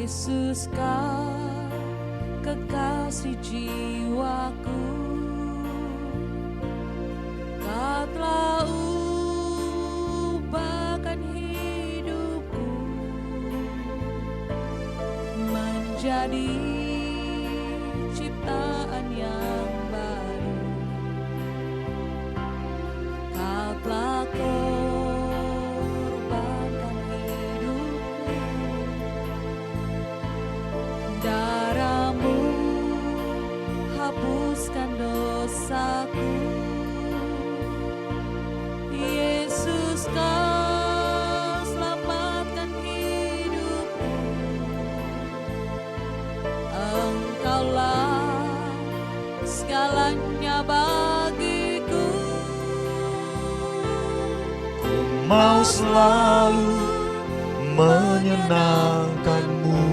Yesus kau kekasih jiwaku, kau telah ubahkan hidupku menjadi ciptaan yang baru. Kau telah korbankan hidupmu, darahmu hapuskan dosaku. Yesus kau selamatkan hidupku, Engkaulah segalanya bagiku. Mau selalu menyenangkanmu,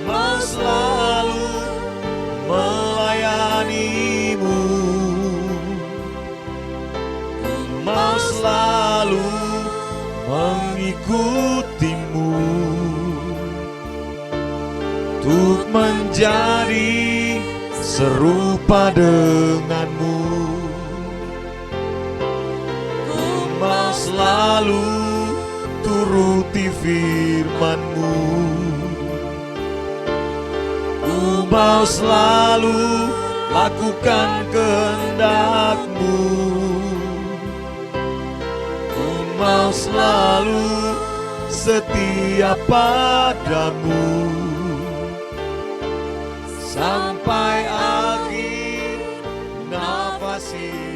mau selalu melayanimu, mau selalu mengikutimu, untuk menjadi serupa denganmu. Mau selalu turuti firman-Mu, mau selalu lakukan kehendak-Mu, mau selalu setia padamu sampai akhir nafas hidupku.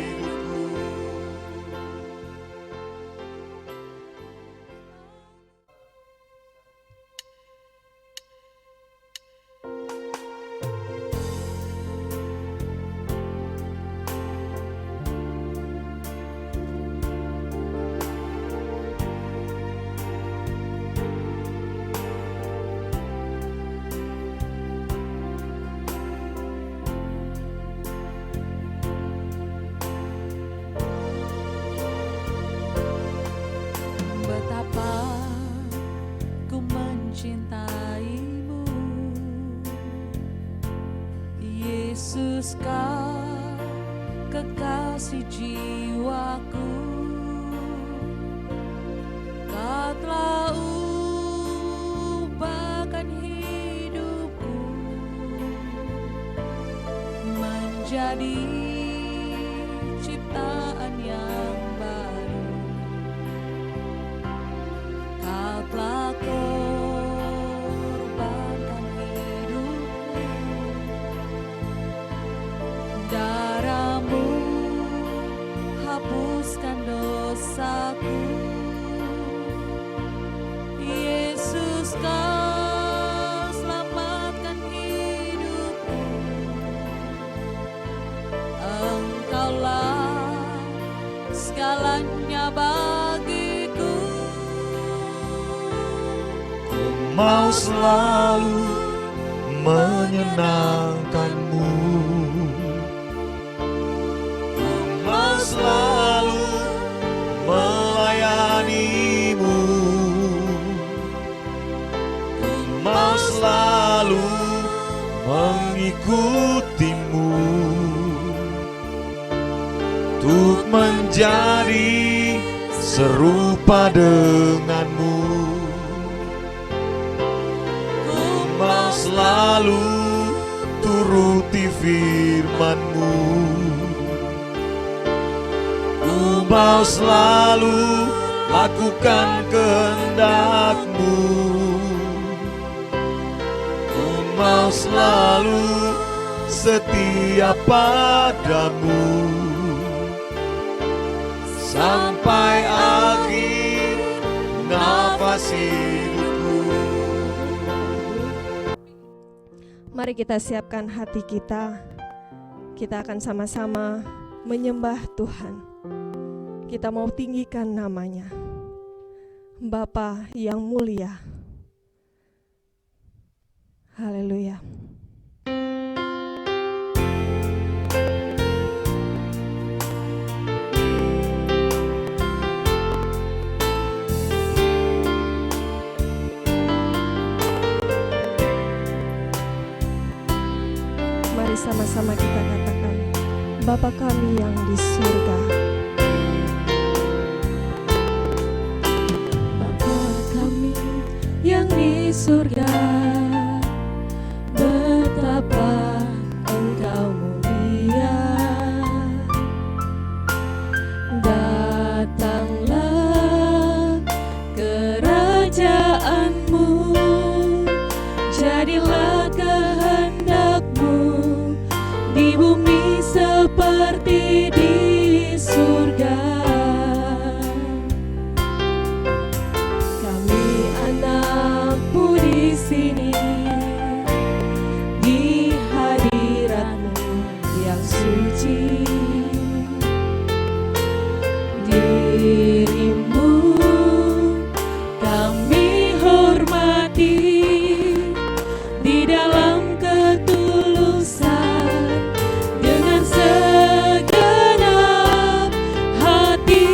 Betapa ku mencintaimu, Yesus kau kekasih jiwaku, kau telah ubahkan hidupku menjadi ciptaan yang baru. Kau telah korbankan hidupmu, darahmu hapuskan dosaku. Yesus kau selamatkan hidupku, Engkaulah segalanya bagiku. Mau selalu menyenangkanmu, mau selalu melayanimu, mau selalu mengikutimu, untuk menjadi serupa denganmu. Mau selalu turuti firman-Mu, mau selalu lakukan kehendak-Mu, mau selalu setia padamu sampai akhir nafas hidupku. Mari kita siapkan hati kita. Kita akan sama-sama menyembah Tuhan. Kita mau tinggikan namanya, Bapa yang mulia. Haleluya. Bapa kami yang di surga. Bapa kami yang di surga, betapa Engkau mulia. Datanglah kerajaanmu, jadilah kehendak-Mu di bumi seperti di surga. Kami anak-Mu di sini, di hadirat-Mu yang suci. Diri-Mu kami hormati di dalam ketulusan dengan segenap hati.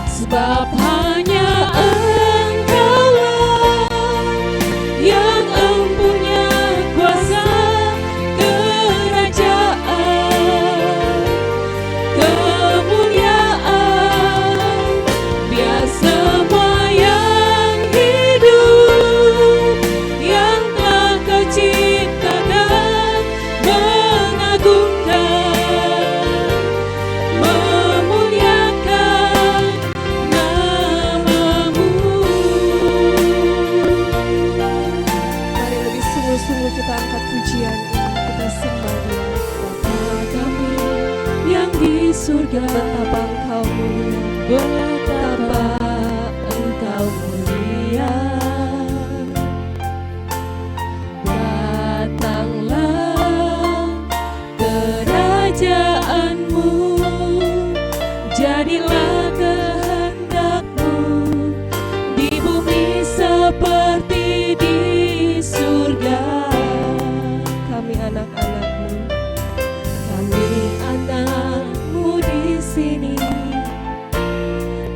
Sebab hanya Engkaulah yang empunya kuasa, kerajaan, kemuliaan. Biar semua yang hidup, yang telah Kau ciptakan, mengagungkan, memuliakan nama-Mu. Mari lebih sungguh-sungguh kita angkat pujian ini, kita sembah Dia. Bapa kami yang di surga, Betapa Engkau mulia, betapa Engkau mulia. Datanglah kerajaan-Mu, jadilah kehendak-Mu di bumi seperti di surga. kami anak-anak-Mu. Kami anak-Mu di sini,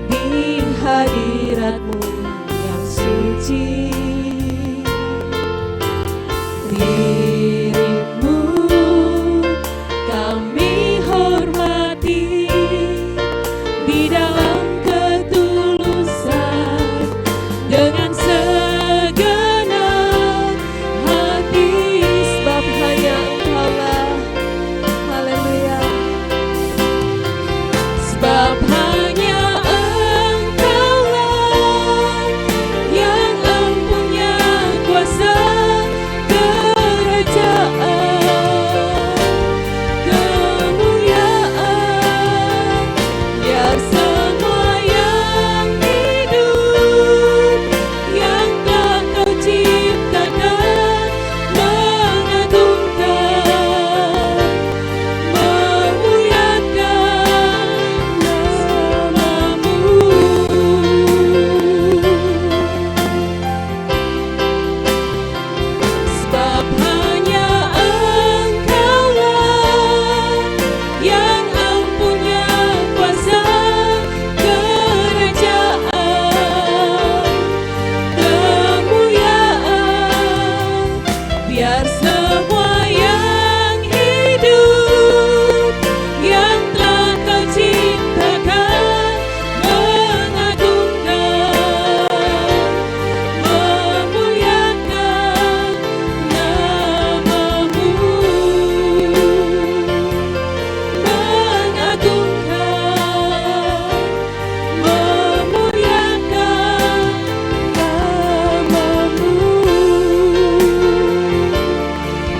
di hadirat-Mu yang suci. Diri-Mu kami hormati di dalam ketulusan dengan segenap hati. Sebab hanya Engkaulah, haleluya, Sebab hanya Engkaulah yang empunya kuasa, kerajaan, kemuliaan. Biar semua yang hidup, yang telah Kau ciptakan, mengagungkan, memuliakan nama-Mu. Sebab hanya Engkaulah yang empunya kuasa, kerajaan, kemuliaan. Biar semua yang hidup, yang telah Kau ciptakan, mengagungkan, memuliakan nama-Mu. Mengagungkan, memuliakan nama-Mu.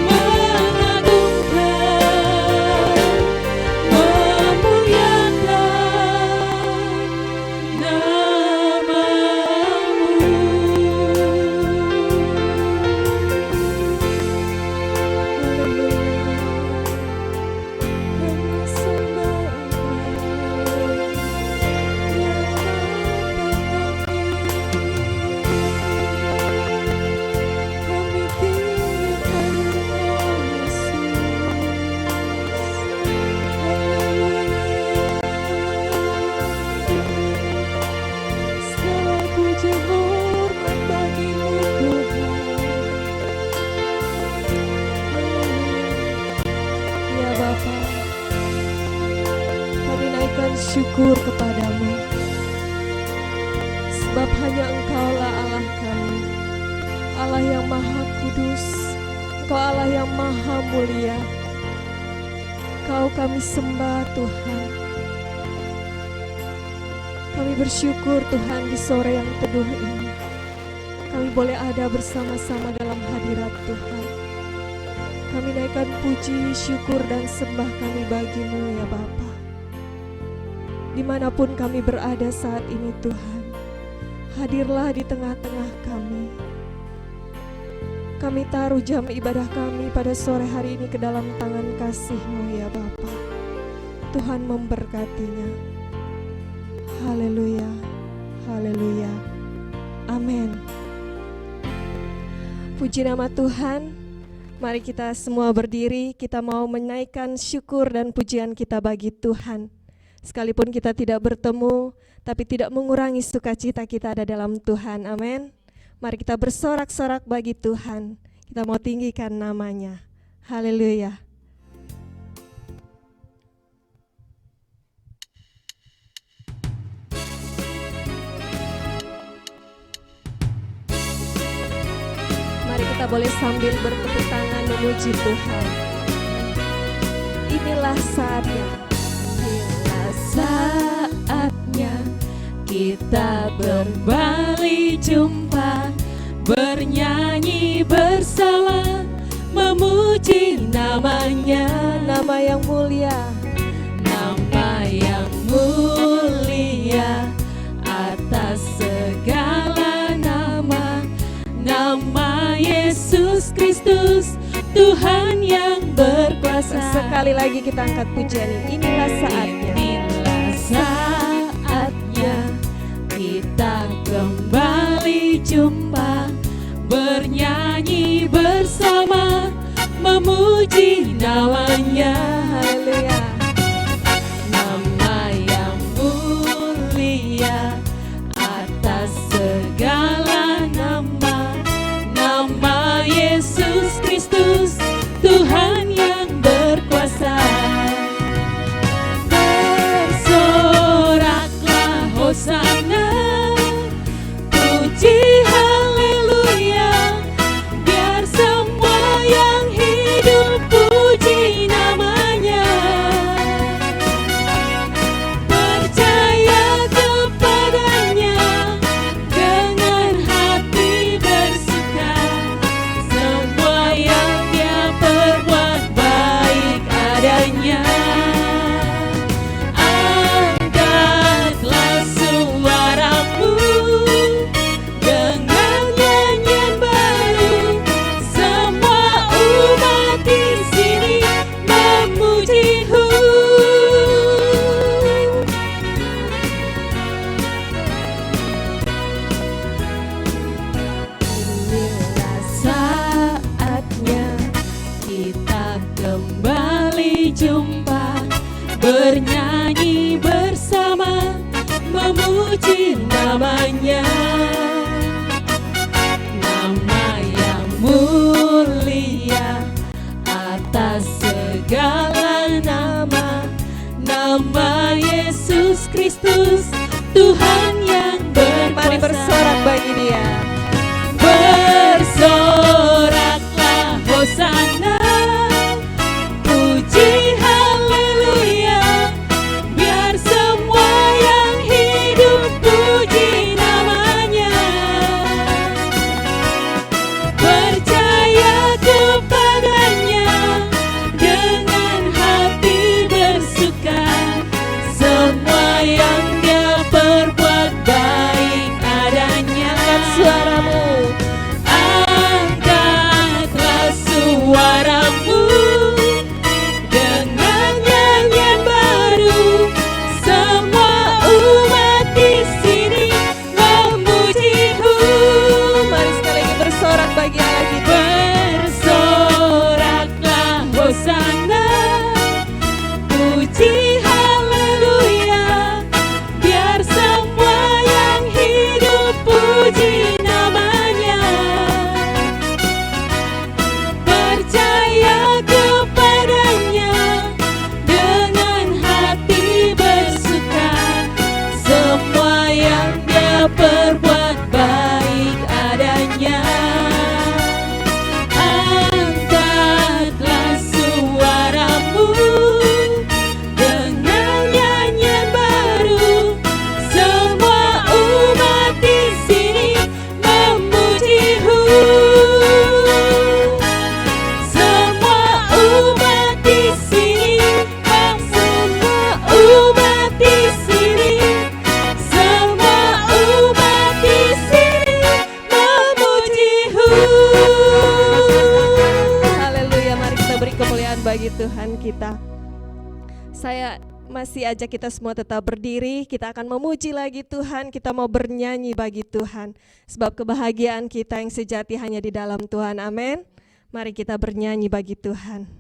Mengagungkan, bersyukur kepadamu, sebab hanya Engkaulah Allah kami, Allah yang maha kudus, Engkau Allah yang maha mulia. Kau kami sembah Tuhan. Kami bersyukur Tuhan di sore yang teduh ini, kami boleh ada bersama-sama dalam hadirat Tuhan. Kami naikkan puji, syukur dan sembah kami bagi-Mu ya Bapa. Dimanapun kami berada saat ini Tuhan, hadirlah di tengah-tengah kami. Kami taruh jam ibadah kami pada sore hari ini ke dalam tangan kasih-Mu ya Bapa. Tuhan memberkatinya. Haleluya, haleluya, amin. Puji nama Tuhan. Mari kita semua berdiri, kita mau menaikkan syukur dan pujian kita bagi Tuhan. Sekalipun kita tidak bertemu, tapi tidak mengurangi sukacita kita ada dalam Tuhan, amin. Mari kita bersorak-sorak bagi Tuhan. Kita mau tinggikan namanya. Haleluya. Mari kita boleh sambil bertepuk tangan memuji Tuhan. Inilah saatnya. Inilah saatnya kita berbalik jumpa, bernyanyi bersama, memuji namanya. Nama yang mulia, Nama yang mulia atas segala nama, nama Yesus Kristus, Tuhan yang berkuasa. sekali lagi kita angkat pujian ini. Inilah saatnya. Inilah saatnya kita kembali jumpa, bernyanyi bersama, memuji namanya. Haleluya. Nama yang mulia atas segala nama, nama Yesus Kristus, Tuhan yang berkuasa. Bersoraklah hosana, puji haleluya, biar semua yang hidup puji namanya. Percaya kepadanya dengan hati bersuka, semua yang dia perbuat baik adanya. Angkatlah suaramu dengan nyanyian baru, semua umat di sini memuji-Hu. Inilah saatnya kita kembali jumpa, bernyanyi bersama, memuji namanya. Nama yang mulia atas segala nama, nama Yesus Kristus, Tuhan yang berkuasa. Mari bersorak bagi Dia. Bersoraklah hosana, puji haleluya, biar semua yang hidup puji namanya. Percaya kepadanya dengan hati bersuka, semua yang dia perbuat baik adanya. Angkat suara bagi Tuhan kita. Saya masih ajak kita semua tetap berdiri, kita akan memuji lagi Tuhan, kita mau bernyanyi bagi Tuhan. Sebab kebahagiaan kita yang sejati hanya di dalam Tuhan, amin. Mari kita bernyanyi bagi Tuhan.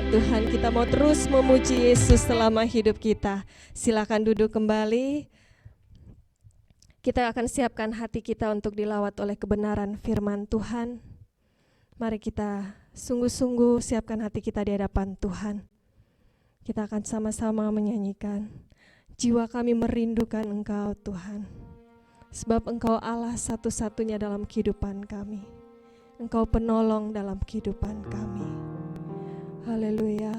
Tuhan, kita mau terus memuji Yesus selama hidup kita. Silakan duduk kembali. Kita akan siapkan hati kita untuk dilawat oleh kebenaran firman Tuhan. Mari kita sungguh-sungguh siapkan hati kita di hadapan Tuhan. Kita akan sama-sama menyanyikan, jiwa kami merindukan Engkau Tuhan. Sebab Engkau Allah satu-satunya dalam kehidupan kami. Engkau penolong dalam kehidupan kami. Haleluya.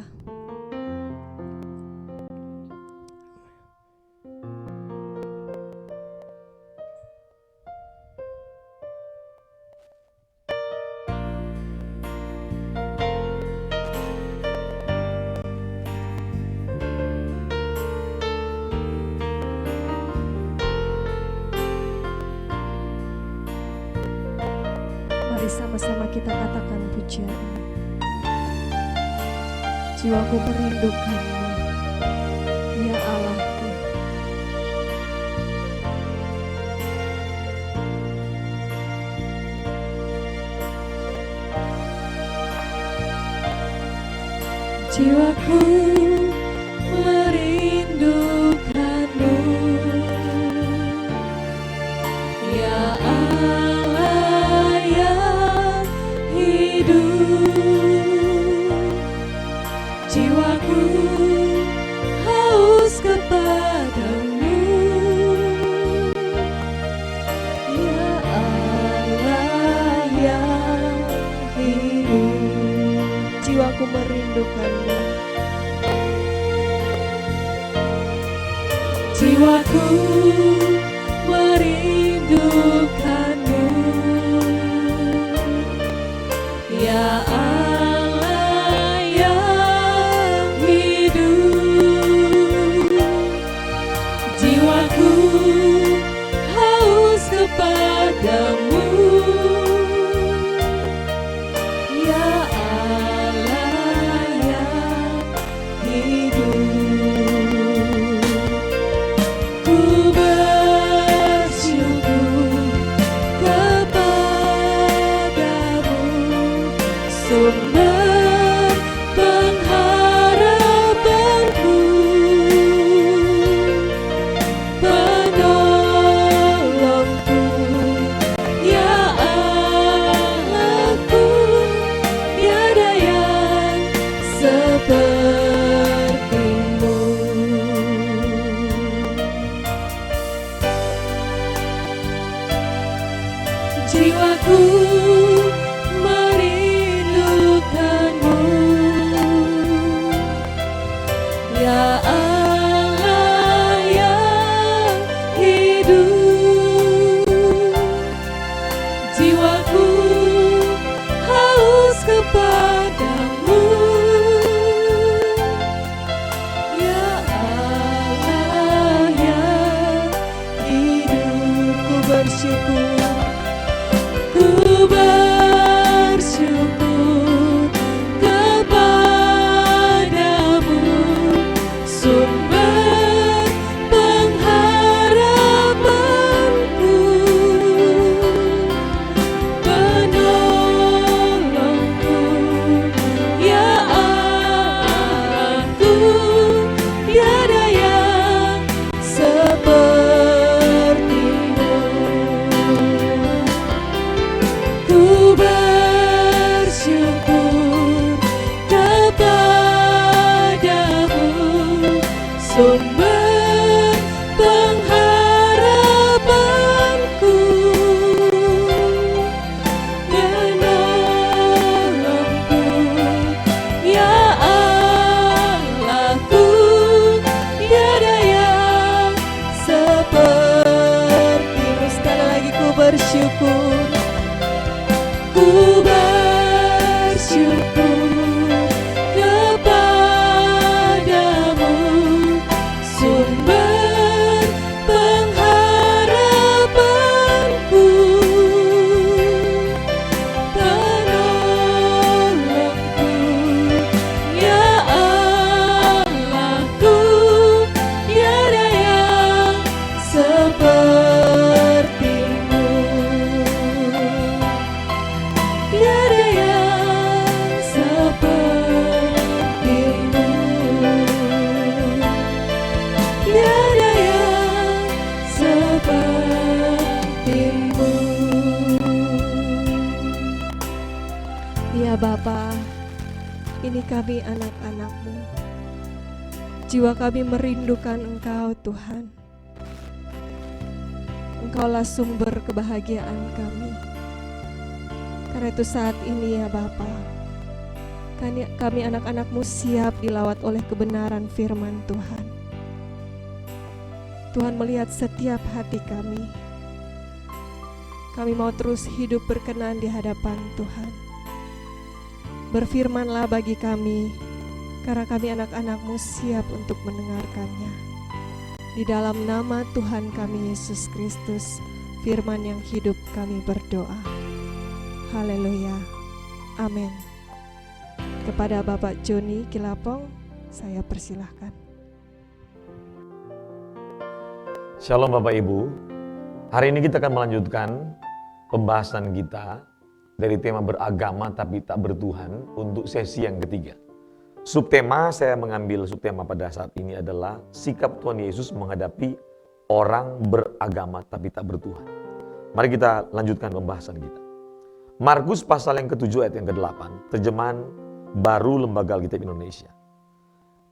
Mari sama-sama kita katakan pujian. Jiwaku merindukan-Mu, ya Allahku. Jiwaku merindukanmu, ya Allah yang hidup. Jiwaku haus kepadamu, ya Allah yang hidup. Jiwaku merindukanmu. Jiwaku merindukanmu, ya Allah yang hidup. Jiwaku haus kepadamu, ya Allah yang hidup. Ku bersyukur kepadamu, sumber pengharapanku, penolongku, ya Allahku, tiada yang sepertimu. Jiwaku merindukanmu, ya Allah yang hidup. Jiwaku haus kepadamu, ya Allah yang hidup. Ku bersyukur. Ku bersyukur kepadamu, sumber pengharapanku, penolongku, ya Allahku, tiada yang sepertimu. Ku bersyukur kepadamu, sumber pengharapanku, penolongku, ya Allahku, tiada yang sepertimu. Sekali lagi ku bersyukur. Ku bersyukur kepadamu, sumber pengharapanku, penolongku, ya Allahku, tiada yang sepertimu. Tiada yang sepertimu, tiada yang sepertimu. Ya Bapa, ini kami anak-anak-Mu. Jiwa kami merindukan Engkau Tuhan. Engkaulah sumber kebahagiaan kami. Karena itu saat ini ya Bapa, kami anak-anak-Mu siap dilawat oleh kebenaran firman Tuhan. Tuhan melihat setiap hati kami. Kami mau terus hidup berkenan di hadapan Tuhan. Berfirmanlah bagi kami, karena kami anak-anak-Mu siap untuk mendengarkannya. Di dalam nama Tuhan kami Yesus Kristus, firman yang hidup kami berdoa. Haleluya. Amin. Kepada Bapak Joni Kilapong, saya persilahkan. Shalom Bapak Ibu. Hari ini kita akan melanjutkan pembahasan kita dari tema beragama tapi tak bertuhan untuk sesi yang ketiga. Subtema, saya mengambil subtema pada saat ini adalah sikap Tuhan Yesus menghadapi orang beragama tapi tak bertuhan. Mari kita lanjutkan pembahasan kita. Markus pasal yang ke-7 ayat yang ke-8, terjemahan baru Lembaga Alkitab Indonesia.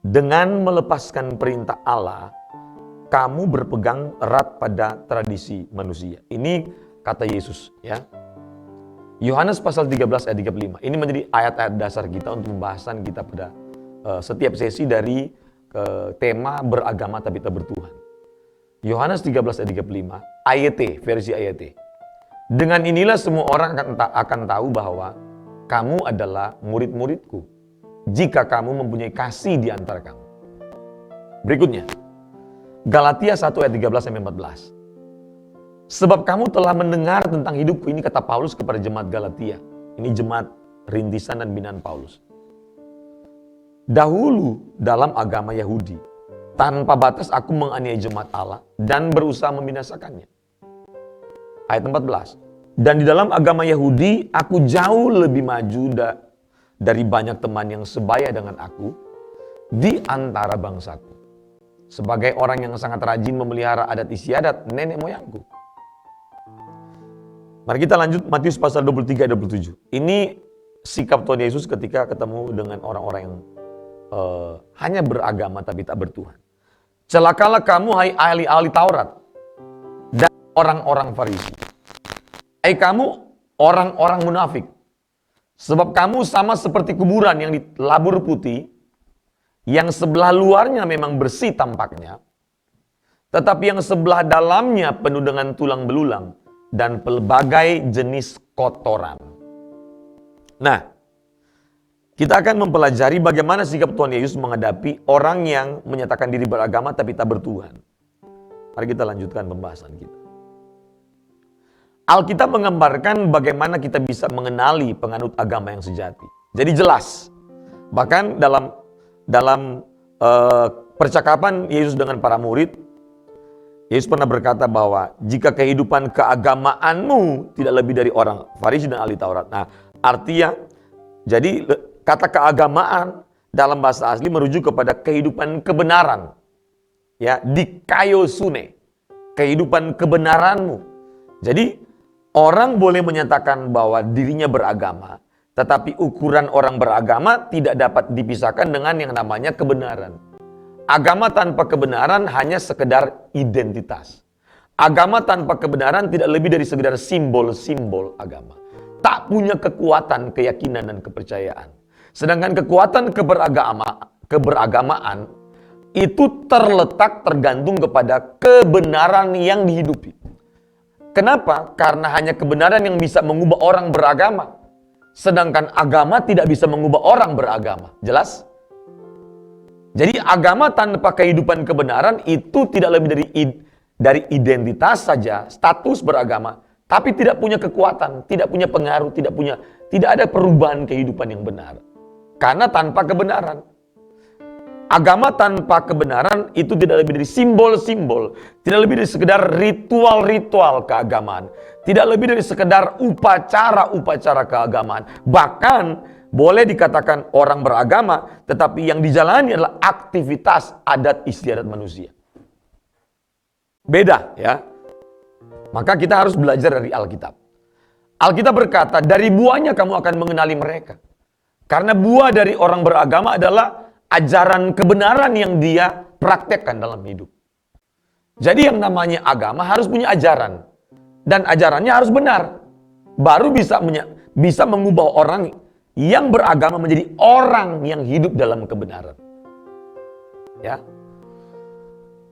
Dengan melepaskan perintah Allah, kamu berpegang erat pada tradisi manusia. Ini kata Yesus, ya. Yohanes pasal 13 ayat 35. Ini menjadi ayat-ayat dasar kita untuk pembahasan kita pada setiap sesi dari tema beragama tapi tak bertuhan. Yohanes 13 ayat 35, AYT, versi AYT. Dengan inilah semua orang akan tahu bahwa kamu adalah murid-muridku, jika kamu mempunyai kasih di antara kamu. Berikutnya, Galatia 1 ayat 13-14. Sebab kamu telah mendengar tentang hidupku, ini kata Paulus kepada jemaat Galatia. Ini jemaat rintisan dan binaan Paulus. Dahulu dalam agama Yahudi, tanpa batas aku menganiaya jemaat Allah dan berusaha membinasakannya. Ayat 14. Dan di dalam agama Yahudi, aku jauh lebih maju dari banyak teman yang sebaya dengan aku di antara bangsaku. Sebagai orang yang sangat rajin memelihara adat istiadat nenek moyangku. Mari kita lanjut Matius pasal 23-27. Ini sikap Tuhan Yesus ketika ketemu dengan orang-orang yang hanya beragama tapi tak bertuhan. Celakalah kamu hai ahli-ahli Taurat dan orang-orang Farisi. Hai kamu orang-orang munafik. Sebab kamu sama seperti kuburan yang dilabur putih, yang sebelah luarnya memang bersih tampaknya, tetapi yang sebelah dalamnya penuh dengan tulang belulang dan pelbagai jenis kotoran. Nah, kita akan mempelajari bagaimana sikap Tuhan Yesus menghadapi orang yang menyatakan diri beragama tapi tak bertuhan. Mari kita lanjutkan pembahasan kita. Alkitab menggambarkan bagaimana kita bisa mengenali penganut agama yang sejati. Jadi jelas. Bahkan dalam percakapan Yesus dengan para murid, Yesus pernah berkata bahwa jika kehidupan keagamaanmu tidak lebih dari orang Farisi dan ahli Taurat. Nah, artinya jadi kata keagamaan dalam bahasa asli merujuk kepada kehidupan kebenaran. Ya, dikaiosune, kehidupan kebenaranmu. Jadi orang boleh menyatakan bahwa dirinya beragama, tetapi ukuran orang beragama tidak dapat dipisahkan dengan yang namanya kebenaran. Agama tanpa kebenaran hanya sekedar identitas. Agama tanpa kebenaran tidak lebih dari sekedar simbol-simbol agama. Tak punya kekuatan, keyakinan, dan kepercayaan. Sedangkan kekuatan keberagamaan itu tergantung kepada kebenaran yang dihidupi. Kenapa? Karena hanya kebenaran yang bisa mengubah orang beragama. Sedangkan agama tidak bisa mengubah orang beragama. Jelas? Jadi agama tanpa kehidupan kebenaran itu tidak lebih dari identitas saja, status beragama, tapi tidak punya kekuatan, tidak punya pengaruh, tidak ada perubahan kehidupan yang benar. Karena tanpa kebenaran. Agama tanpa kebenaran itu tidak lebih dari simbol-simbol, tidak lebih dari sekedar ritual-ritual keagamaan, tidak lebih dari sekedar upacara-upacara keagamaan. Bahkan boleh dikatakan orang beragama, tetapi yang dijalani adalah aktivitas adat istiadat manusia. Beda, ya. Maka kita harus belajar dari Alkitab. Alkitab berkata, dari buahnya kamu akan mengenali mereka. Karena buah dari orang beragama adalah ajaran kebenaran yang dia praktekkan dalam hidup. Jadi yang namanya agama harus punya ajaran. Dan ajarannya harus benar. Baru bisa mengubah orang yang beragama menjadi orang yang hidup dalam kebenaran. Ya.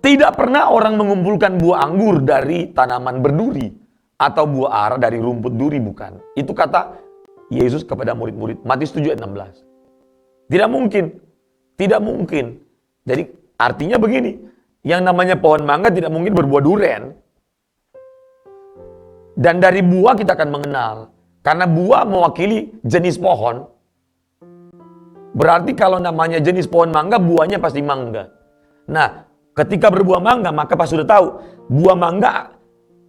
Tidak pernah orang mengumpulkan buah anggur dari tanaman berduri atau buah ara dari rumput duri, bukan. Itu kata Yesus kepada murid-murid, Matius 7 ayat 16. Tidak mungkin. Tidak mungkin. Jadi artinya begini, yang namanya pohon mangga tidak mungkin berbuah duren. Dan dari buah kita akan mengenal. Karena buah mewakili jenis pohon. Berarti kalau namanya jenis pohon mangga, buahnya pasti mangga. Nah, ketika berbuah mangga, maka pas sudah tahu, buah mangga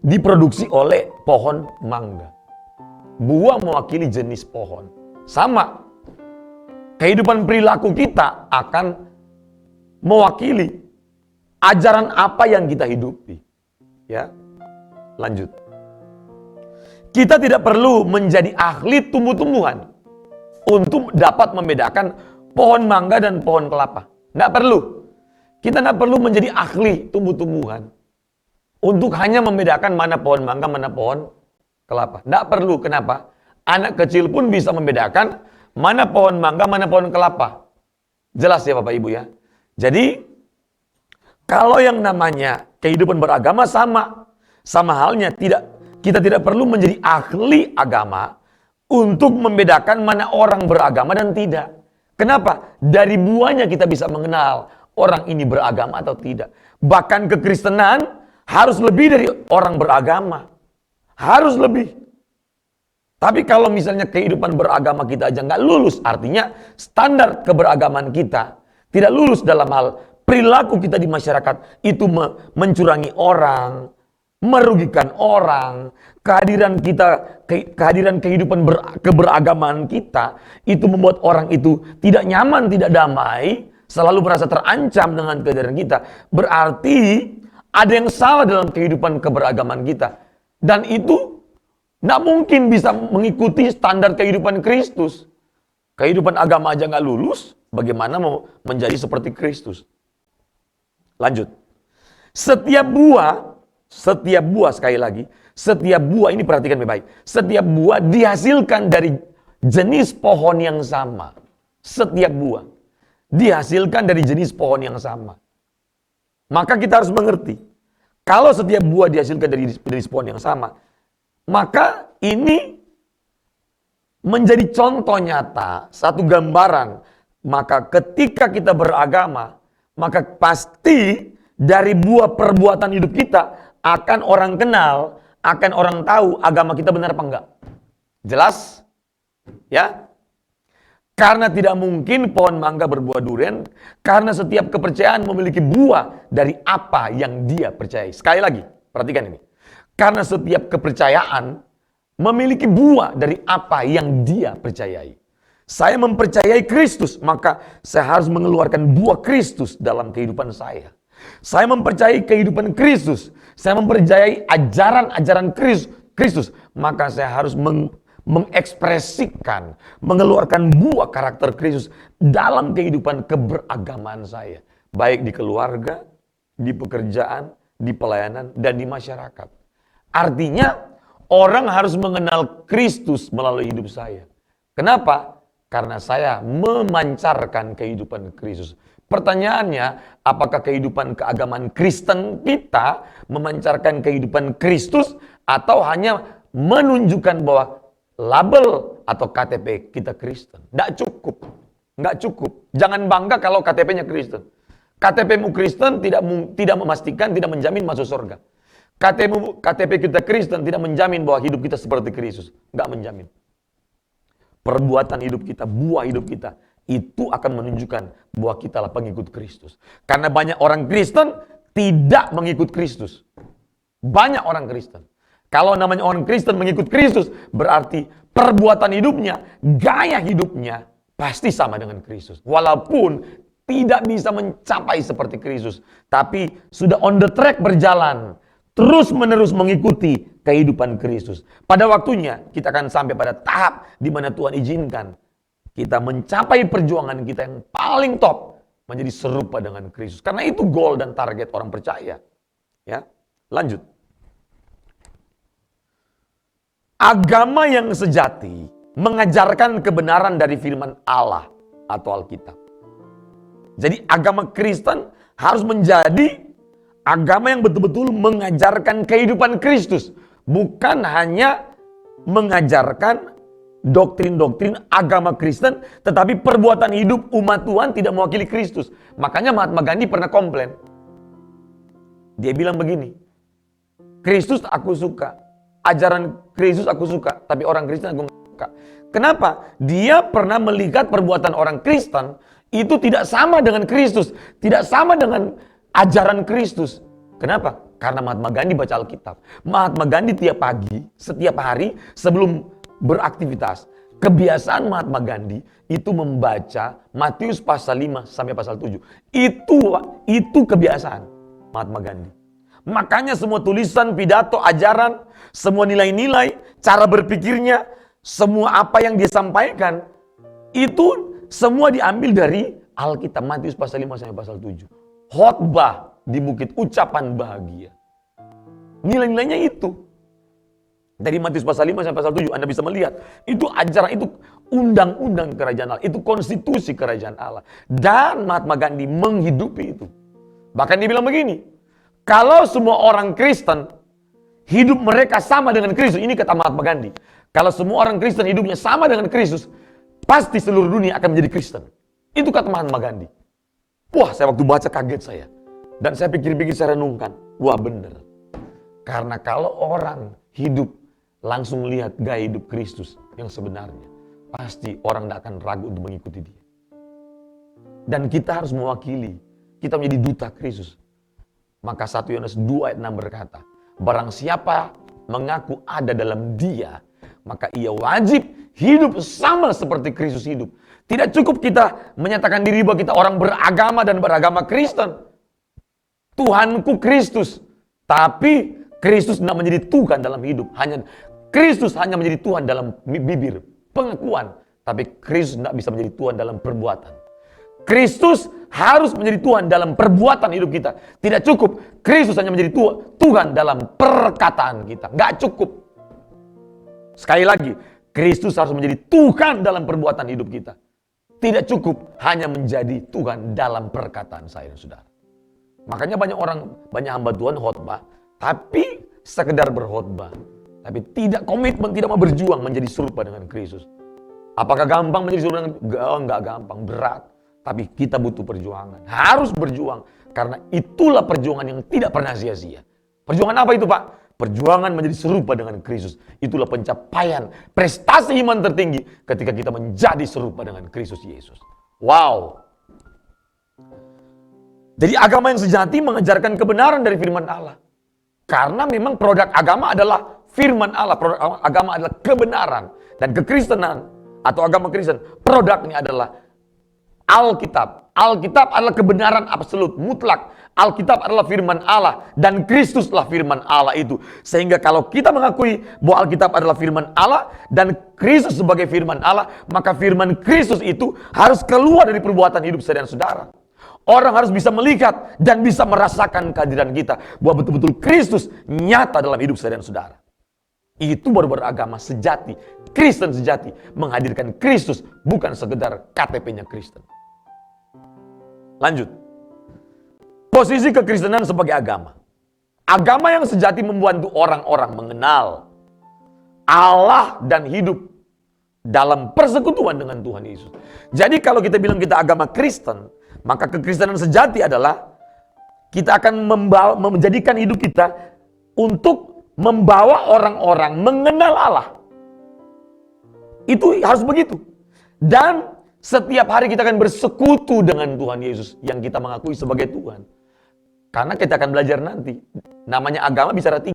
diproduksi oleh pohon mangga. Buah mewakili jenis pohon. Sama. kehidupan perilaku kita akan mewakili ajaran apa yang kita hidupi. Ya, lanjut. Kita tidak perlu menjadi ahli tumbuh-tumbuhan untuk dapat membedakan pohon mangga dan pohon kelapa. Tidak perlu. Kita tidak perlu menjadi ahli tumbuh-tumbuhan untuk hanya membedakan mana pohon mangga, mana pohon kelapa. Tidak perlu. Kenapa? Anak kecil pun bisa membedakan mana pohon mangga, mana pohon kelapa. Jelas ya Bapak Ibu ya. Jadi, kalau yang namanya kehidupan beragama sama halnya kita tidak perlu menjadi ahli agama untuk membedakan mana orang beragama dan tidak. Kenapa? Dari buahnya kita bisa mengenal orang ini beragama atau tidak. Bahkan kekristenan harus lebih dari orang beragama. Harus lebih. Tapi kalau misalnya kehidupan beragama kita aja nggak lulus, artinya standar keberagaman kita tidak lulus dalam hal perilaku kita di masyarakat, itu mencurangi orang, merugikan orang, kehadiran kehidupan keberagaman kita, itu membuat orang itu tidak nyaman, tidak damai, selalu merasa terancam dengan kehadiran kita. Berarti ada yang salah dalam kehidupan keberagaman kita. Dan itu tidak mungkin bisa mengikuti standar kehidupan Kristus. Kehidupan agama aja nggak lulus, bagaimana mau menjadi seperti Kristus? Lanjut. Setiap buah sekali lagi, setiap buah ini perhatikan baik-baik. Setiap buah dihasilkan dari jenis pohon yang sama. Setiap buah dihasilkan dari jenis pohon yang sama. Maka kita harus mengerti, kalau setiap buah dihasilkan dari jenis pohon yang sama, maka ini menjadi contoh nyata, satu gambaran. Maka ketika kita beragama, maka pasti dari buah perbuatan hidup kita akan orang kenal, akan orang tahu agama kita benar apa enggak. Jelas? Ya? Karena tidak mungkin pohon mangga berbuah durian, karena setiap kepercayaan memiliki buah dari apa yang dia percayai. Sekali lagi, perhatikan ini. Karena setiap kepercayaan memiliki buah dari apa yang dia percayai. Saya mempercayai Kristus, maka saya harus mengeluarkan buah Kristus dalam kehidupan saya. Saya mempercayai kehidupan Kristus, saya mempercayai ajaran-ajaran Kristus, maka saya harus mengekspresikan, mengeluarkan buah karakter Kristus dalam kehidupan keberagamaan saya. Baik di keluarga, di pekerjaan, di pelayanan, dan di masyarakat. Artinya, orang harus mengenal Kristus melalui hidup saya. Kenapa? Karena saya memancarkan kehidupan Kristus. Pertanyaannya, apakah kehidupan keagamaan Kristen kita memancarkan kehidupan Kristus atau hanya menunjukkan bahwa label atau KTP kita Kristen? Nggak cukup. Nggak cukup. Jangan bangga kalau KTP-nya Kristen. KTP-mu Kristen tidak memastikan, tidak menjamin masuk surga. KTP kita Kristen tidak menjamin bahwa hidup kita seperti Kristus. Nggak menjamin. Perbuatan hidup kita, buah hidup kita, itu akan menunjukkan bahwa kita adalah pengikut Kristus. Karena banyak orang Kristen tidak mengikut Kristus. Banyak orang Kristen. Kalau namanya orang Kristen mengikut Kristus, berarti perbuatan hidupnya, gaya hidupnya, pasti sama dengan Kristus. Walaupun tidak bisa mencapai seperti Kristus, tapi sudah on the track berjalan, terus-menerus mengikuti kehidupan Kristus. Pada waktunya kita akan sampai pada tahap di mana Tuhan izinkan kita mencapai perjuangan kita yang paling top, menjadi serupa dengan Kristus. Karena itu goal dan target orang percaya. Ya, lanjut. Agama yang sejati mengajarkan kebenaran dari firman Allah atau Alkitab. Jadi agama Kristen harus menjadi agama yang betul-betul mengajarkan kehidupan Kristus. Bukan hanya mengajarkan doktrin-doktrin agama Kristen, tetapi perbuatan hidup umat Tuhan tidak mewakili Kristus. Makanya Mahatma Gandhi pernah komplain. Dia bilang begini, Kristus aku suka, ajaran Kristus aku suka, tapi orang Kristen aku nggak suka. Kenapa? Dia pernah melihat perbuatan orang Kristen itu tidak sama dengan Kristus, tidak sama dengan ajaran Kristus. Kenapa? Karena Mahatma Gandhi baca Alkitab. Mahatma Gandhi tiap pagi, setiap hari sebelum beraktivitas, Kebiasaan Mahatma Gandhi itu membaca Matius pasal 5 sampai pasal 7. Itu kebiasaan Mahatma Gandhi. Makanya semua tulisan, pidato, ajaran, semua nilai-nilai, cara berpikirnya, semua apa yang dia sampaikan, itu semua diambil dari Alkitab, Matius pasal 5 sampai pasal 7. Khotbah di bukit, ucapan bahagia. Nilai-nilainya itu. Dari Matius pasal 5 sampai pasal 7 Anda bisa melihat, itu ajaran, itu undang-undang kerajaan Allah, itu konstitusi kerajaan Allah. Dan Mahatma Gandhi menghidupi itu. Bahkan dia bilang begini, kalau semua orang Kristen hidup mereka sama dengan Kristus, ini kata Mahatma Gandhi, kalau semua orang Kristen hidupnya sama dengan Kristus, pasti seluruh dunia akan menjadi Kristen. Itu kata Mahatma Gandhi. Wah, saya waktu baca kaget saya. Dan saya pikir-pikir, saya renungkan, wah benar. Karena kalau orang hidup langsung lihat gaya hidup Kristus yang sebenarnya, pasti orang tidak akan ragu untuk mengikuti dia. Dan kita harus mewakili, kita menjadi duta Kristus. Maka 1 Yohanes 2 ayat 6 berkata, barang siapa mengaku ada dalam dia, maka ia wajib hidup sama seperti Kristus hidup. Tidak cukup kita menyatakan diri bahwa kita orang beragama dan beragama Kristen. Tuhanku Kristus. Tapi Kristus tidak menjadi Tuhan dalam hidup. Kristus hanya menjadi Tuhan dalam bibir, pengakuan. Tapi Kristus tidak bisa menjadi Tuhan dalam perbuatan. Kristus harus menjadi Tuhan dalam perbuatan hidup kita. Tidak cukup Kristus hanya menjadi Tuhan dalam perkataan kita. Nggak cukup. Sekali lagi, Kristus harus menjadi Tuhan dalam perbuatan hidup kita. Tidak cukup hanya menjadi Tuhan dalam perkataan saya dan saudara. Makanya banyak hamba Tuhan khotbah, tapi sekedar berkhotbah. Tapi tidak komitmen, tidak mau berjuang menjadi serupa dengan Kristus. Apakah gampang menjadi serupa dengan Kristus? Enggak gampang, berat. Tapi kita butuh perjuangan. Harus berjuang. Karena itulah perjuangan yang tidak pernah sia-sia. Perjuangan apa itu, Pak? Perjuangan menjadi serupa dengan Kristus. Itulah pencapaian prestasi iman tertinggi ketika kita menjadi serupa dengan Kristus Yesus. Wow. Jadi agama yang sejati mengajarkan kebenaran dari firman Allah. Karena memang produk agama adalah firman Allah. Produk agama adalah kebenaran. Dan kekristenan atau agama Kristen, produknya adalah Alkitab. Alkitab adalah kebenaran absolut, mutlak. Alkitab adalah firman Allah. Dan Kristuslah firman Allah itu. Sehingga kalau kita mengakui bahwa Alkitab adalah firman Allah dan Kristus sebagai firman Allah, maka firman Kristus itu harus keluar dari perbuatan hidup saya dan saudara. Orang harus bisa melihat dan bisa merasakan kehadiran kita. Bahwa betul-betul Kristus nyata dalam hidup saya dan saudara. Itu baru beragama sejati. Kristen sejati menghadirkan Kristus, bukan sekedar KTP-nya Kristen. Lanjut. Posisi kekristenan sebagai agama. Agama yang sejati membantu orang-orang mengenal Allah dan hidup dalam persekutuan dengan Tuhan Yesus. Jadi kalau kita bilang kita agama Kristen, maka kekristenan sejati adalah kita akan menjadikan hidup kita untuk membawa orang-orang mengenal Allah. Itu harus begitu. Dan setiap hari kita akan bersekutu dengan Tuhan Yesus yang kita mengakui sebagai Tuhan. Karena kita akan belajar nanti. Namanya agama bicara 3.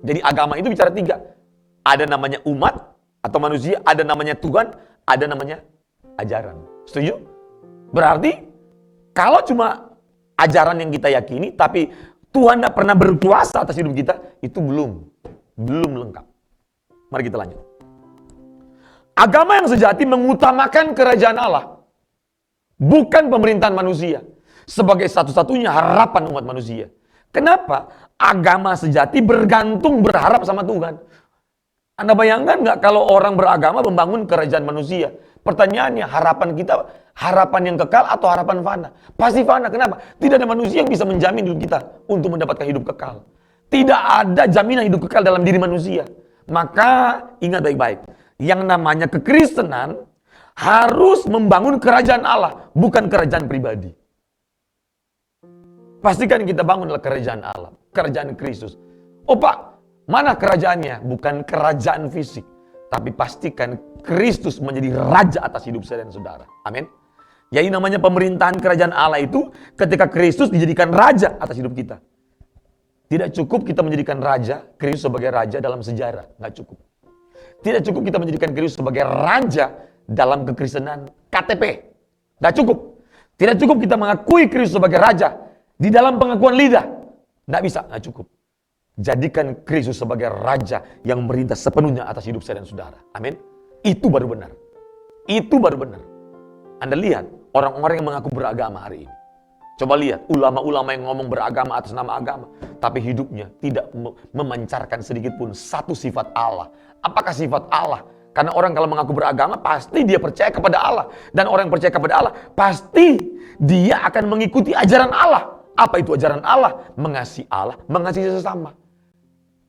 Jadi agama itu bicara 3. Ada namanya umat atau manusia, ada namanya Tuhan, ada namanya ajaran. Setuju? Berarti kalau cuma ajaran yang kita yakini, tapi Tuhan tidak pernah berkuasa atas hidup kita, itu belum lengkap. Mari kita lanjut. Agama yang sejati mengutamakan kerajaan Allah, bukan pemerintahan manusia, sebagai satu-satunya harapan umat manusia. Kenapa? Agama sejati berharap sama Tuhan. Anda bayangkan nggak kalau orang beragama membangun kerajaan manusia? Pertanyaannya, harapan kita, harapan yang kekal atau harapan fana? Pasti fana. Kenapa? Tidak ada manusia yang bisa menjamin hidup kita untuk mendapatkan hidup kekal. Tidak ada jaminan hidup kekal dalam diri manusia. Maka ingat baik-baik, yang namanya kekristenan harus membangun kerajaan Allah, bukan kerajaan pribadi. Pastikan kita bangun adalah kerajaan Allah, kerajaan Kristus. Oh Pak, mana kerajaannya? Bukan kerajaan fisik, tapi pastikan Kristus menjadi raja atas hidup saya dan saudara. Amin. Jadi namanya pemerintahan kerajaan Allah itu ketika Kristus dijadikan raja atas hidup kita. Tidak cukup kita menjadikan raja, Kristus sebagai raja dalam sejarah. Nggak cukup. Tidak cukup kita menjadikan Kristus sebagai raja dalam kekristenan KTP. Tidak cukup. Tidak cukup kita mengakui Kristus sebagai raja di dalam pengakuan lidah. Tidak bisa, tidak cukup. Jadikan Kristus sebagai raja yang merintah sepenuhnya atas hidup saya dan saudara. Amin. Itu baru benar. Itu baru benar. Anda lihat orang-orang yang mengaku beragama hari ini. Coba lihat ulama-ulama yang ngomong beragama atas nama agama, tapi hidupnya tidak memancarkan sedikit pun satu sifat Allah. Apakah sifat Allah? Karena orang kalau mengaku beragama pasti dia percaya kepada Allah. Dan orang yang percaya kepada Allah pasti dia akan mengikuti ajaran Allah. Apa itu ajaran Allah? Mengasihi Allah, mengasihi sesama.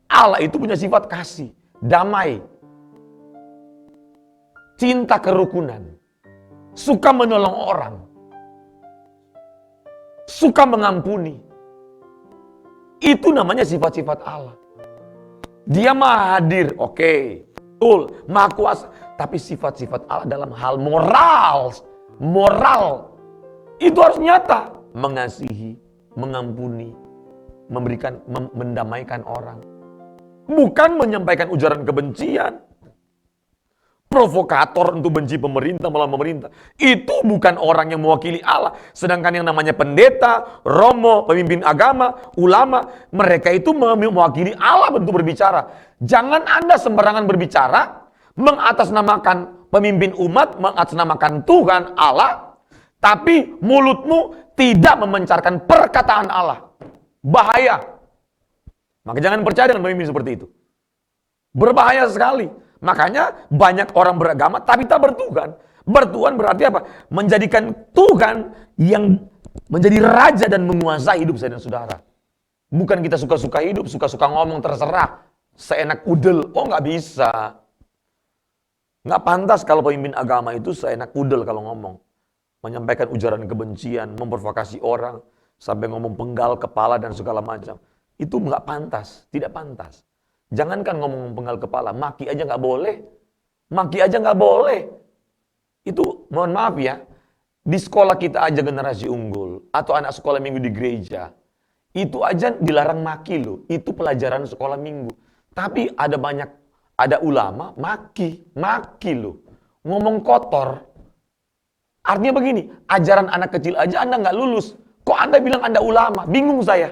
Allah itu punya sifat kasih, damai, cinta kerukunan, suka menolong orang, suka mengampuni. Itu namanya sifat-sifat Allah. Dia maha hadir, oke, betul, maha kuasa. Tapi sifat-sifat Allah dalam hal moral, itu harus nyata. Mengasihi, mengampuni, memberikan, mendamaikan orang. Bukan menyampaikan ujaran kebencian. Provokator untuk benci pemerintah, malah pemerintah. Itu bukan orang yang mewakili Allah. Sedangkan yang namanya pendeta, romo, pemimpin agama, ulama, mereka itu mewakili Allah bentuk berbicara. Jangan Anda sembarangan berbicara, mengatasnamakan pemimpin umat, mengatasnamakan Tuhan Allah, tapi mulutmu tidak memancarkan perkataan Allah. Bahaya. Maka jangan percaya dengan pemimpin seperti itu. Berbahaya sekali. Makanya banyak orang beragama tapi tak bertuhan. Bertuhan berarti apa? Menjadikan Tuhan yang menjadi raja dan menguasai hidup saya dan saudara. Bukan kita suka-suka hidup, suka-suka ngomong terserah. Seenak udel. Oh nggak bisa. Nggak pantas kalau pemimpin agama itu seenak udel kalau ngomong. Menyampaikan ujaran kebencian, memprovokasi orang, sampai ngomong penggal kepala dan segala macam. Itu nggak pantas, tidak pantas. Jangankan ngomong penggal kepala, maki aja nggak boleh. Maki aja nggak boleh. Itu mohon maaf ya, di sekolah kita aja generasi unggul, atau anak sekolah minggu di gereja, itu aja dilarang maki loh. Itu pelajaran sekolah minggu. Tapi ada ulama maki loh. Ngomong kotor. Artinya begini, ajaran anak kecil aja Anda nggak lulus. Kok Anda bilang Anda ulama? Bingung saya.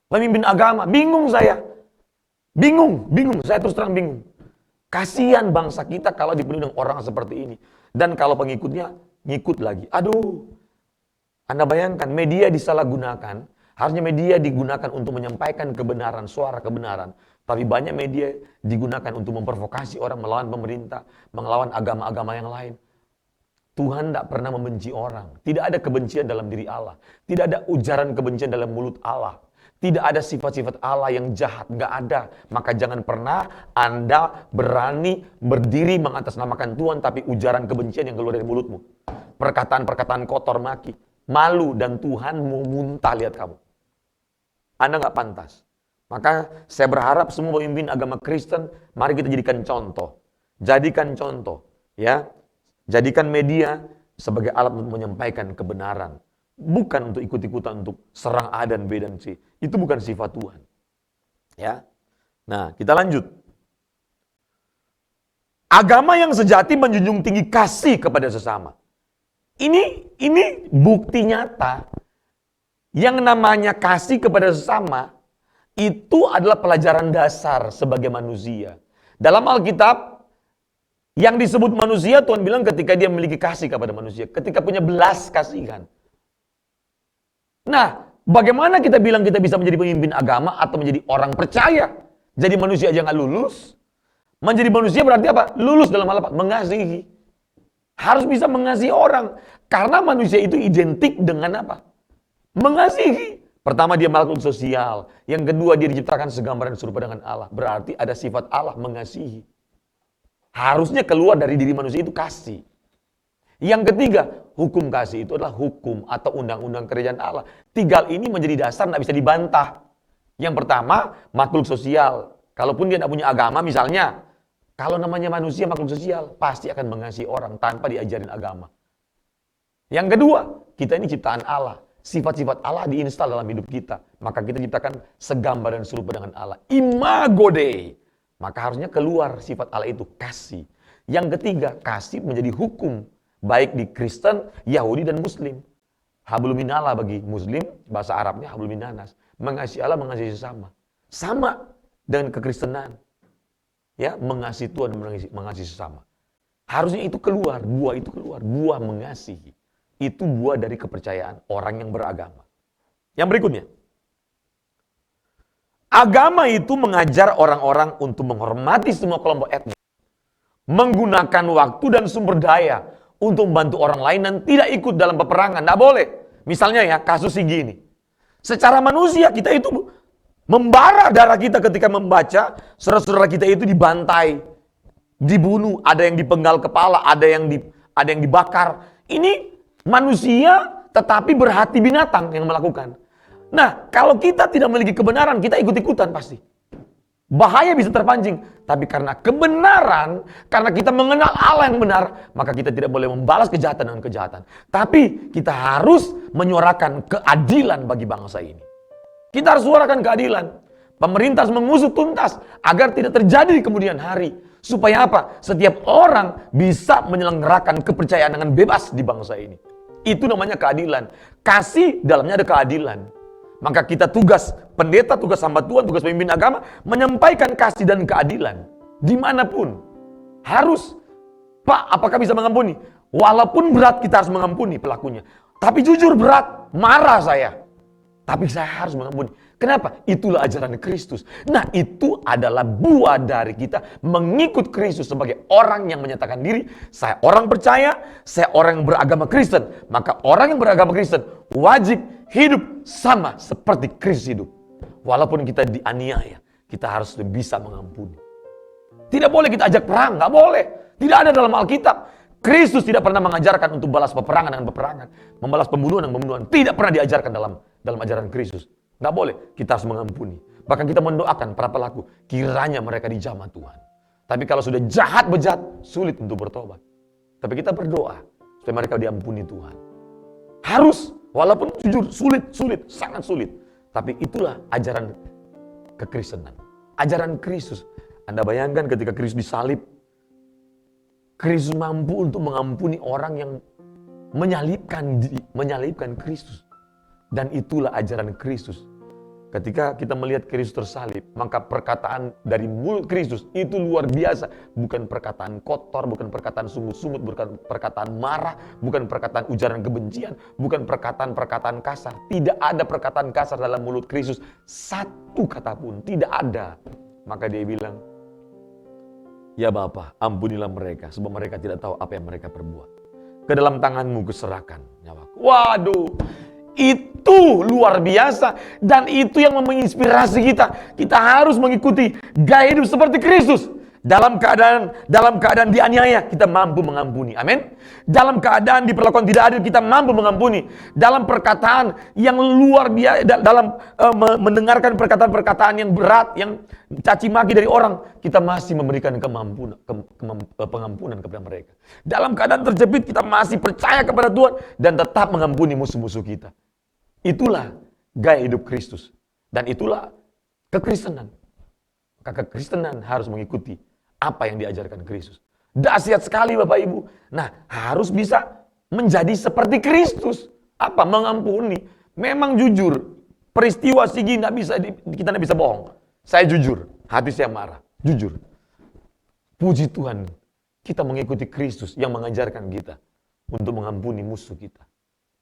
Pemimpin agama, bingung saya. Bingung. Saya terus terang bingung. Kasihan bangsa kita kalau dipenuhi dengan orang seperti ini. Dan kalau pengikutnya, ngikut lagi. Aduh. Anda bayangkan, media disalahgunakan. Harusnya media digunakan untuk menyampaikan kebenaran, suara kebenaran. Tapi banyak media digunakan untuk memprovokasi orang melawan pemerintah, melawan agama-agama yang lain. Tuhan tidak pernah membenci orang. Tidak ada kebencian dalam diri Allah. Tidak ada ujaran kebencian dalam mulut Allah. Tidak ada sifat-sifat Allah yang jahat. Nggak ada. Maka jangan pernah Anda berani berdiri mengatasnamakan Tuhan, tapi ujaran kebencian yang keluar dari mulutmu. Perkataan-perkataan kotor maki. Malu dan Tuhan mau muntah lihat kamu. Anda nggak pantas. Maka saya berharap semua pemimpin agama Kristen, mari kita jadikan contoh. Jadikan contoh. Ya. Jadikan media sebagai alat untuk menyampaikan kebenaran. Bukan untuk ikut-ikutan untuk serang A dan B dan C. Itu bukan sifat Tuhan. Ya. Nah, kita lanjut. Agama yang sejati menjunjung tinggi kasih kepada sesama. Ini bukti nyata. Yang namanya kasih kepada sesama itu adalah pelajaran dasar sebagai manusia. Dalam Alkitab yang disebut manusia, Tuhan bilang ketika dia memiliki kasih kepada manusia, ketika punya belas kasihan. Nah, bagaimana kita bilang kita bisa menjadi pemimpin agama atau menjadi orang percaya? Jadi manusia aja nggak lulus. Menjadi manusia berarti apa? Lulus dalam hal apa? Mengasihi. Harus bisa mengasihi orang. Karena manusia itu identik dengan apa? Mengasihi. Pertama dia makhluk sosial. Yang kedua dia diciptakan segambaran serupa dengan Allah. Berarti ada sifat Allah mengasihi. Harusnya keluar dari diri manusia itu kasih. Yang ketiga, hukum kasih itu adalah hukum atau undang-undang kerajaan Allah. Tiga ini menjadi dasar, tidak bisa dibantah. Yang pertama, makhluk sosial. Kalaupun dia tidak punya agama, misalnya, kalau namanya manusia makhluk sosial, pasti akan mengasihi orang tanpa diajarin agama. Yang kedua, kita ini ciptaan Allah. Sifat-sifat Allah diinstal dalam hidup kita. Maka kita ciptakan segambar dan serupa dengan Allah. Imago Dei. Maka harusnya keluar sifat Allah itu, kasih. Yang ketiga, kasih menjadi hukum. Baik di Kristen, Yahudi, dan Muslim. Hablum minallah bagi Muslim, bahasa Arabnya hablum minanas. Mengasihi Allah, mengasihi sesama. Sama dengan kekristenan. Ya, mengasihi Tuhan dan mengasihi sesama. Harusnya itu keluar, buah itu keluar. Buah mengasihi. Itu buah dari kepercayaan orang yang beragama. Yang berikutnya. Agama itu mengajar orang-orang untuk menghormati semua kelompok etnis. Menggunakan waktu dan sumber daya untuk membantu orang lain dan tidak ikut dalam peperangan. Tidak boleh. Misalnya ya, kasus Sigi ini. Secara manusia kita itu membara darah kita ketika membaca saudara-saudara kita itu dibantai, dibunuh, ada yang dipenggal kepala, ada yang dibakar. Ini manusia tetapi berhati binatang yang melakukan. Nah, kalau kita tidak memiliki kebenaran, kita ikut-ikutan pasti. Bahaya bisa terpancing. Tapi karena kebenaran, karena kita mengenal Allah yang benar, maka kita tidak boleh membalas kejahatan dengan kejahatan. Tapi kita harus menyuarakan keadilan bagi bangsa ini. Kita harus suarakan keadilan. Pemerintah harus mengusut tuntas agar tidak terjadi di kemudian hari. Supaya apa? Setiap orang bisa menyelenggarakan kepercayaan dengan bebas di bangsa ini. Itu namanya keadilan. Kasih dalamnya ada keadilan. Maka kita tugas pendeta, tugas hamba Tuhan, tugas pemimpin agama menyampaikan kasih dan keadilan dimanapun. Harus. Pak, apakah bisa mengampuni? Walaupun berat kita harus mengampuni pelakunya. Tapi jujur berat, marah saya. Tapi saya harus mengampuni. Kenapa? Itulah ajaran Kristus. Nah, itu adalah buah dari kita mengikut Kristus sebagai orang yang menyatakan diri, saya orang percaya, saya orang yang beragama Kristen. Maka orang yang beragama Kristen wajib hidup sama seperti Kristus hidup. Walaupun kita dianiaya, kita harus bisa mengampuni. Tidak boleh kita ajak perang, nggak boleh. Tidak ada dalam Alkitab. Kristus tidak pernah mengajarkan untuk balas peperangan dengan peperangan, membalas pembunuhan dengan pembunuhan. Tidak pernah diajarkan dalam ajaran Kristus. Nggak boleh, kita harus mengampuni. Bahkan kita mendoakan para pelaku, kiranya mereka dijamah Tuhan. Tapi kalau sudah jahat bejat, sulit untuk bertobat. Tapi kita berdoa supaya mereka diampuni Tuhan. Harus, walaupun jujur sulit, sangat sulit. Tapi itulah ajaran kekristenan. Ajaran Kristus. Anda bayangkan ketika Kristus disalib, Kristus mampu untuk mengampuni orang yang menyalibkan Kristus. Dan itulah ajaran Kristus. Ketika kita melihat Kristus tersalib, maka perkataan dari mulut Kristus itu luar biasa. Bukan perkataan kotor, bukan perkataan sungut-sungut, bukan perkataan marah, bukan perkataan ujaran kebencian, bukan perkataan-perkataan kasar. Tidak ada perkataan kasar dalam mulut Kristus. Satu kata pun, tidak ada. Maka dia bilang, ya Bapa, ampunilah mereka, sebab mereka tidak tahu apa yang mereka perbuat. Ke dalam tanganmu kuserahkan nyawaku. Waduh, itu luar biasa. Dan itu yang menginspirasi kita. Kita harus mengikuti gaya hidup seperti Kristus. Dalam keadaan dianiaya, kita mampu mengampuni. Amin. Dalam keadaan diperlakukan tidak adil, kita mampu mengampuni. Dalam perkataan yang luar biasa, dalam mendengarkan perkataan-perkataan yang berat, yang caci maki dari orang, kita masih memberikan pengampunan kepada mereka. Dalam keadaan terjepit, kita masih percaya kepada Tuhan dan tetap mengampuni musuh-musuh kita. Itulah gaya hidup Kristus. Dan itulah kekristenan. Maka kekristenan harus mengikuti apa yang diajarkan Kristus. Dahsyat sekali Bapak Ibu. Nah, harus bisa menjadi seperti Kristus. Apa? Mengampuni. Memang jujur. Peristiwa Sigi kita tidak bisa bohong. Saya jujur. Hati saya marah. Jujur. Puji Tuhan. Kita mengikuti Kristus yang mengajarkan kita untuk mengampuni musuh kita.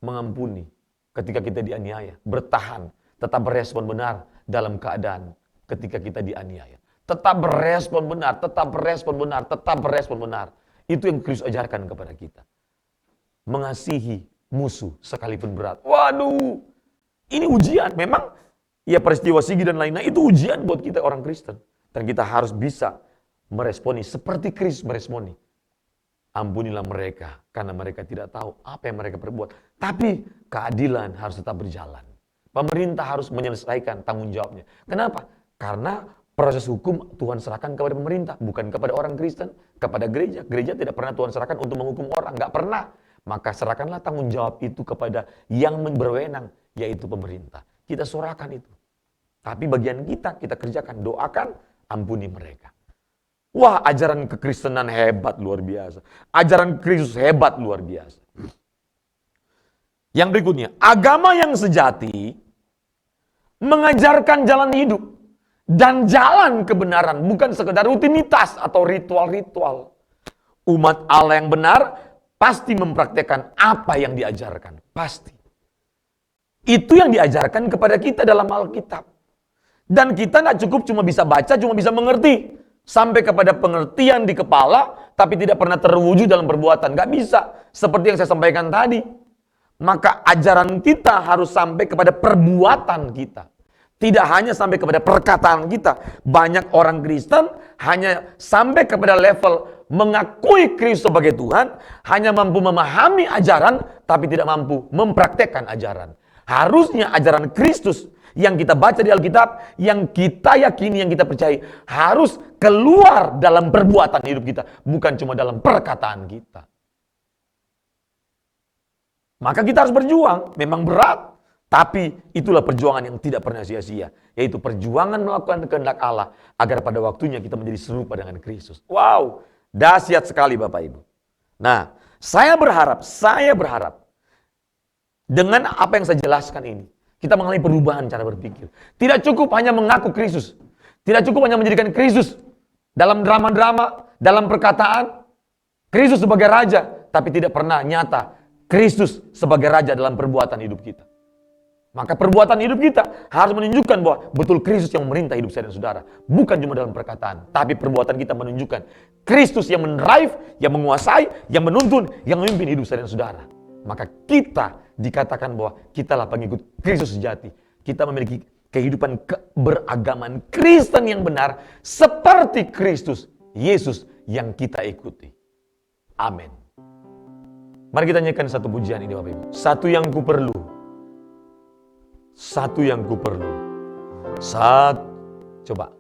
Mengampuni ketika kita dianiaya. Bertahan. Tetap berespon benar dalam keadaan ketika kita dianiaya. Tetap berespon benar, tetap berespon benar, tetap berespon benar. Itu yang Kristus ajarkan kepada kita. Mengasihi musuh sekalipun berat. Waduh, ini ujian. Memang ya peristiwa Sigi dan lainnya itu ujian buat kita orang Kristen. Dan kita harus bisa meresponi seperti Kristus meresponi. Ampunilah mereka karena mereka tidak tahu apa yang mereka perbuat. Tapi keadilan harus tetap berjalan. Pemerintah harus menyelesaikan tanggung jawabnya. Kenapa? Karena proses hukum Tuhan serahkan kepada pemerintah, bukan kepada orang Kristen, kepada gereja. Gereja tidak pernah Tuhan serahkan untuk menghukum orang, nggak pernah. Maka serahkanlah tanggung jawab itu kepada yang berwenang, yaitu pemerintah. Kita surahkan itu. Tapi bagian kita kerjakan, doakan, ampuni mereka. Wah, ajaran kekristenan hebat luar biasa. Ajaran Kristus hebat luar biasa. Yang berikutnya, agama yang sejati mengajarkan jalan hidup dan jalan kebenaran, bukan sekedar rutinitas atau ritual-ritual. Umat Allah yang benar pasti mempraktekkan apa yang diajarkan, pasti. Itu yang diajarkan kepada kita dalam Alkitab. Dan kita nggak cukup cuma bisa baca, cuma bisa mengerti. Sampai kepada pengertian di kepala, tapi tidak pernah terwujud dalam perbuatan. Nggak bisa. Seperti yang saya sampaikan tadi. Maka ajaran kita harus sampai kepada perbuatan kita. Tidak hanya sampai kepada perkataan kita. Banyak orang Kristen hanya sampai kepada level mengakui Kristus sebagai Tuhan, hanya mampu memahami ajaran, tapi tidak mampu mempraktekkan ajaran. Harusnya ajaran Kristus yang kita baca di Alkitab, yang kita yakini, yang kita percaya, harus keluar dalam perbuatan hidup kita, bukan cuma dalam perkataan kita. Maka kita harus berjuang, memang berat, tapi itulah perjuangan yang tidak pernah sia-sia, yaitu perjuangan melakukan kehendak Allah, agar pada waktunya kita menjadi serupa dengan Kristus. Wow, dahsyat sekali Bapak Ibu. Nah, saya berharap, dengan apa yang saya jelaskan ini, kita mengalami perubahan cara berpikir. Tidak cukup hanya mengaku Kristus. Tidak cukup hanya menjadikan Kristus dalam drama-drama, dalam perkataan, Kristus sebagai Raja, tapi tidak pernah nyata Kristus sebagai Raja dalam perbuatan hidup kita. Maka perbuatan hidup kita harus menunjukkan bahwa betul Kristus yang memerintah hidup saya dan saudara. Bukan cuma dalam perkataan, tapi perbuatan kita menunjukkan Kristus yang mendrive, yang menguasai, yang menuntun, yang memimpin hidup saya dan saudara. Maka kita dikatakan bahwa kitalah pengikut Kristus sejati. Kita memiliki kehidupan keberagaman Kristen yang benar seperti Kristus Yesus yang kita ikuti. Amin. Mari kita nyanyikan satu pujian ini Bapak Ibu. Satu yang ku perlu. Satu yang ku perlu. Coba.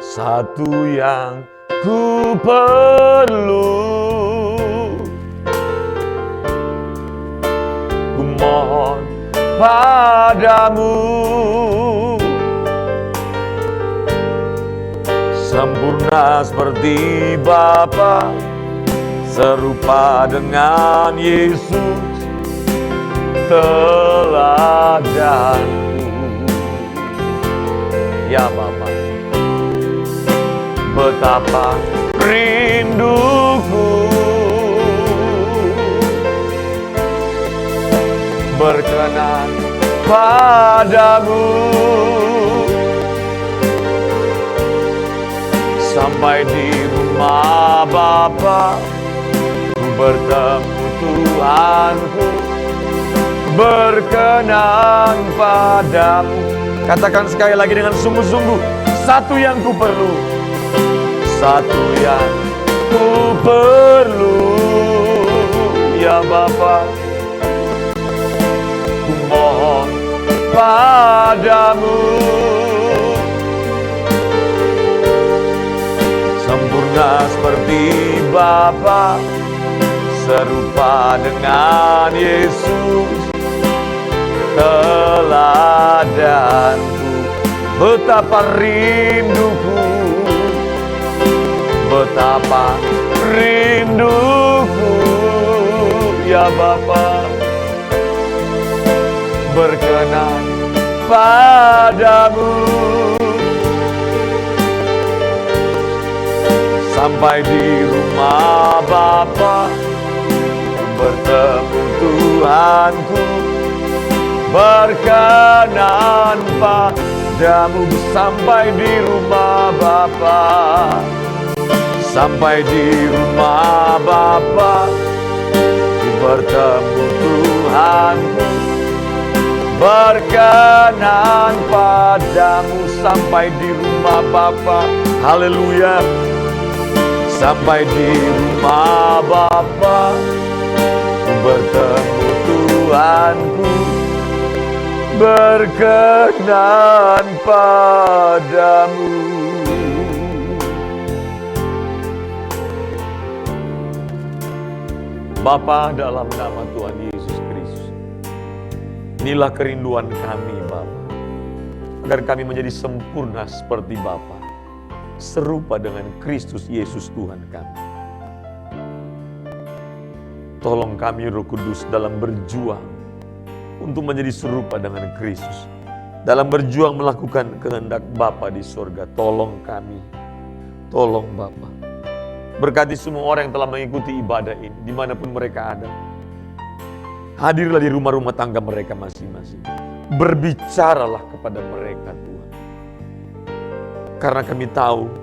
Satu yang ku perlu, ku mohon padamu, sempurna seperti Bapa, serupa dengan Yesus, teladanku. Ya Bapa, betapa rinduku berkenan padamu, sampai di rumah Bapa ku bertemu Tuhanku, berkenan padamu. Katakan sekali lagi dengan sungguh-sungguh, satu yang ku perlu, satu yang ku perlu, ya Bapa, ku mohon padamu, sempurna seperti Bapa, serupa dengan Yesus, teladanku. Betapa rinduku, betapa rinduku, ya Bapa, berkenan padamu, sampai di rumah Bapa bertemu Tuhanku, berkenan padamu, sampai di rumah Bapa, sampai di rumah Bapa bertemu Tuhanku, berkenan padamu, sampai di rumah Bapa. Haleluya. Sampai di rumah Bapa bertemu Tuhanku, berkenan padamu. Bapa, dalam nama Tuhan Yesus Kristus, inilah kerinduan kami Bapa. agar kami menjadi sempurna seperti Bapa, serupa dengan Kristus Yesus Tuhan kami. Tolong kami Roh Kudus dalam berjuang untuk menjadi serupa dengan Kristus. Dalam berjuang melakukan kehendak Bapa di surga. Tolong kami, tolong Bapa. Berkati semua orang yang telah mengikuti ibadah ini, dimanapun mereka ada. Hadirlah di rumah-rumah tangga mereka masing-masing. Berbicaralah kepada mereka Tuhan. Karena kami tahu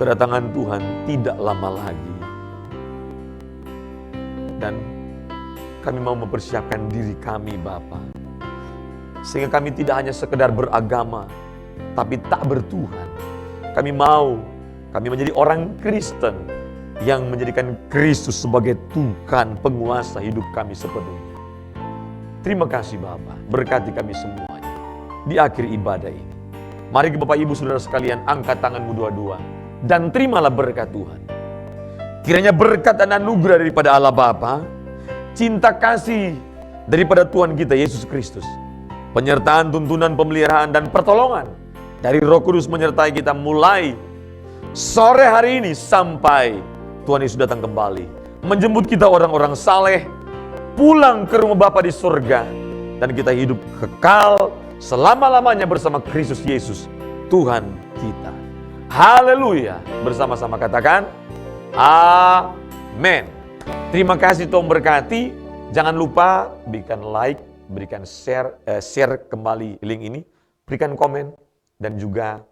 kedatangan Tuhan tidak lama lagi. Dan kami mau mempersiapkan diri kami Bapa, sehingga kami tidak hanya sekedar beragama, tapi tak bertuhan. Kami menjadi orang Kristen yang menjadikan Kristus sebagai Tuhan penguasa hidup kami sepenuhnya. Terima kasih Bapa, berkati kami semuanya di akhir ibadah ini. Mari Bapak Ibu Saudara sekalian, angkat tanganmu dua-dua dan terimalah berkat Tuhan. Kiranya berkat dan anugerah daripada Allah Bapa, cinta kasih daripada Tuhan kita Yesus Kristus, penyertaan, tuntunan, pemeliharaan, dan pertolongan dari Roh Kudus menyertai kita mulai sore hari ini sampai Tuhan Yesus datang kembali, menjemput kita orang-orang saleh pulang ke rumah Bapa di surga, dan kita hidup kekal selama-lamanya bersama Kristus Yesus Tuhan kita. Haleluya. Bersama-sama katakan amin. Terima kasih, Tuhan berkati. Jangan lupa berikan like, berikan share kembali link ini, berikan komen, dan juga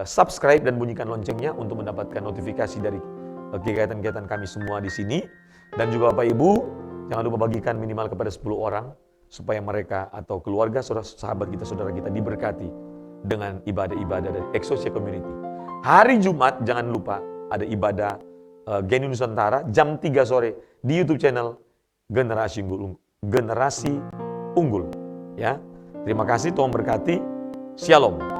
subscribe dan bunyikan loncengnya untuk mendapatkan notifikasi dari kegiatan-kegiatan kami semua di sini. Dan juga Bapak Ibu, jangan lupa bagikan minimal kepada 10 orang supaya mereka atau keluarga, sahabat kita, saudara kita diberkati dengan ibadah-ibadah dari Exousia Community. Hari Jumat jangan lupa ada ibadah Geni Nusantara jam 3 sore di YouTube channel Generasi Unggul. Ya. Terima kasih, Tuhan berkati. Shalom.